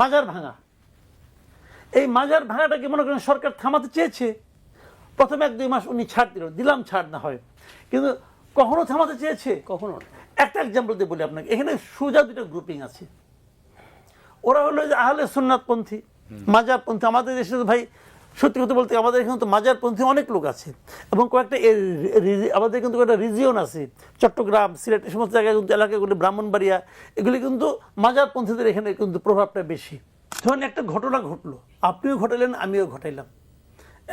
মাজার ভাঙা, এই মাজার ভাঙাটাকে মনে করেন সরকার থামাতে চেয়েছে। প্রথমে 1-2 মাস উনি ছাড় দিলাম ছাড় না হয়, কিন্তু কখনো থামাতে চেয়েছে কখনো। একটা এক্সাম্পল দিয়ে বলি আপনাকে, এখানে সোজা 2টা গ্রুপিং আছে। ওরা হলো যে আহলে সুন্নাতপন্থী, মাজারপন্থী। আমাদের দেশে ভাই সত্যি কথা বলতে আমাদের এখানে তো মাজারপন্থী অনেক লোক আছে, এবং কয়েকটা আমাদের কিন্তু একটা রিজিয়ন আছে, চট্টগ্রাম, সিলেট, এই সমস্ত জায়গায় কিন্তু এলাকাগুলি, ব্রাহ্মণবাড়িয়া, এগুলি কিন্তু মাজারপন্থীদের এখানে কিন্তু প্রভাবটা বেশি। ধরুন একটা ঘটনা ঘটলো, আপনিও ঘটালেন, আমিও ঘটাইলাম।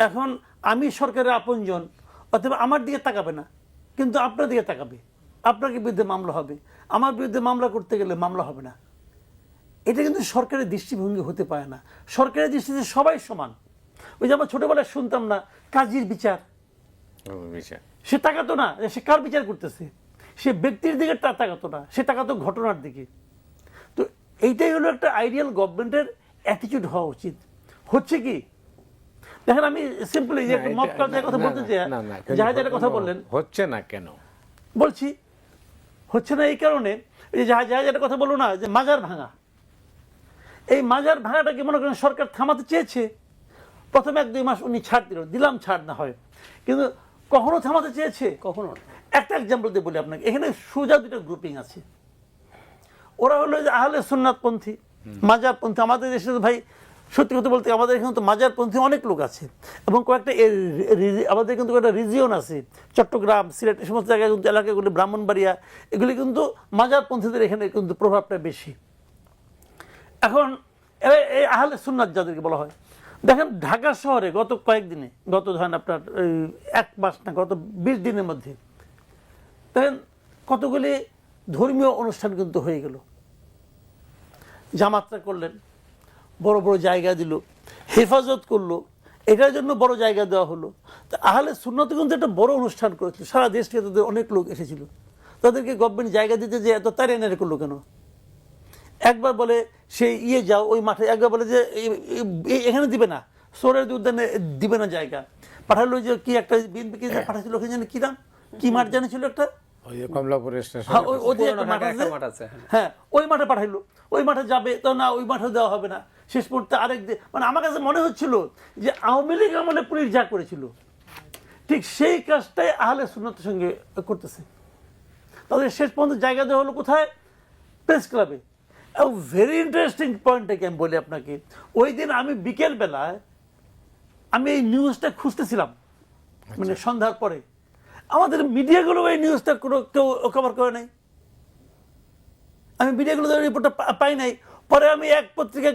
এখন আমি সরকারের আপনজন, অথবা আমার দিকে তাকাবে না, কিন্তু আপনার দিকে তাকাবে, আপনার বিরুদ্ধে মামলা হবে, আমার বিরুদ্ধে মামলা করতে গেলে মামলা হবে না। এটা কিন্তু সরকারের দৃষ্টিভঙ্গি হতে পারে না। সরকারের দৃষ্টিতে সবাই সমান। ওই যে আমরা ছোটবেলায় শুনতাম না, কাজীর বিচার, সে তাকাতো না সে কার বিচার করতেছে, সে ব্যক্তির দিকে তাকাতো না, সে তাকাতো ঘটনার দিকে। তো এইটাই হলো একটা আইডিয়াল গভর্নমেন্টের অ্যাটিটিউড হওয়া উচিত। হচ্ছে কি দেখেন, আমি সিম্পলি যে মত কালচারের কথা বলতে চাই, জাহাজের কথা বললেন, হচ্ছে না কেন বলছি হচ্ছে না এই কারণে, এই যে জাহাজের কথা বললো না, যে মাজার ভাঙা, এই মাজার ভাঙাটাকে মনে করেন সরকার থামাতে চেয়েছে। প্রথমে 1-2 মাস উনি ছাড় দিলাম ছাড় না হয়, কিন্তু কখনো থামাতে চেয়েছে কখনো। একটা এক্সাম্পল দিয়ে বলি আপনাকে, এখানে সোজা 2টা গ্রুপিং আছে। ওরা হলো যে আহলে সুন্নাতপন্থী, মাজারপন্থী। আমাদের দেশে ভাই সত্যি কথা বলতে আমাদের এখানে তো মাজারপন্থী অনেক লোক আছে, এবং কয়েকটা আমাদের কিন্তু একটা রিজিয়ন আছে, চট্টগ্রাম, সিলেট, এই সমস্ত জায়গায় কিন্তু এলাকাগুলি, ব্রাহ্মণবাড়িয়া, এগুলি কিন্তু মাজারপন্থীদের এখানে কিন্তু প্রভাবটা বেশি। এখন এই আহলে সুন্নাত যাদেরকে বলা হয়, দেখেন ঢাকা শহরে গত কয়েকদিনে, গত ধরেন আপনার 1 মাস না, গত 20 দিনের মধ্যে দেখেন কতগুলি ধর্মীয় অনুষ্ঠান কিন্তু হয়ে গেল। জামাতরা করলেন, বড় বড় জায়গা দিল, হেফাজত করলো, এটার জন্য বড় জায়গা দেওয়া হলো। তো আহলে সুন্নাত কিন্তু একটা বড় অনুষ্ঠান করেছিল, সারা দেশ থেকে তাদের অনেক লোক এসেছিল। তাদেরকে গভর্নমেন্ট জায়গা দিতে যে এত তাড়াতাড়ি করলো কেন? একবার বলে সেই যাও ওই মাঠে, একবার বলে যে এখানে দিবে না, সোরের উদ্যানে দিবে না জায়গা। পাঠালো যে কি একটা বিএনপি পাঠাচ্ছিল, ওখানে জানি কি নাম, কি মাঠ জানিছিল একটা, হ্যাঁ ওই মাঠে পাঠাইলো, ওই মাঠে যাবে তো না, ওই মাঠে দেওয়া হবে না। শেষ পর্যন্ত আরেক মানে আমার কাছে মনে হচ্ছিল যে আওয়ামী লীগ আমলে পুলিশ যা করেছিল ঠিক সেই কাজটাই আহলে সুন্নাতের সঙ্গে করতেছে। তাদের শেষ পর্যন্ত জায়গা দেওয়া হলো কোথায়? প্রেস ক্লাবে। ভেরি ইন্টারেস্টিং পয়েন্টটাকে আমি বলি আপনাকে, ওই দিন আমি বিকেল বেলায় আমি এই নিউজটা খুঁজতেছিলাম, মানে সন্ধ্যার পরে। আমাদের মিডিয়াগুলো এই নিউজটা কেউ কভার করে নাই, আমি মিডিয়াগুলো রিপোর্টটা পাই নাই। পরে আমি এক পত্রিকা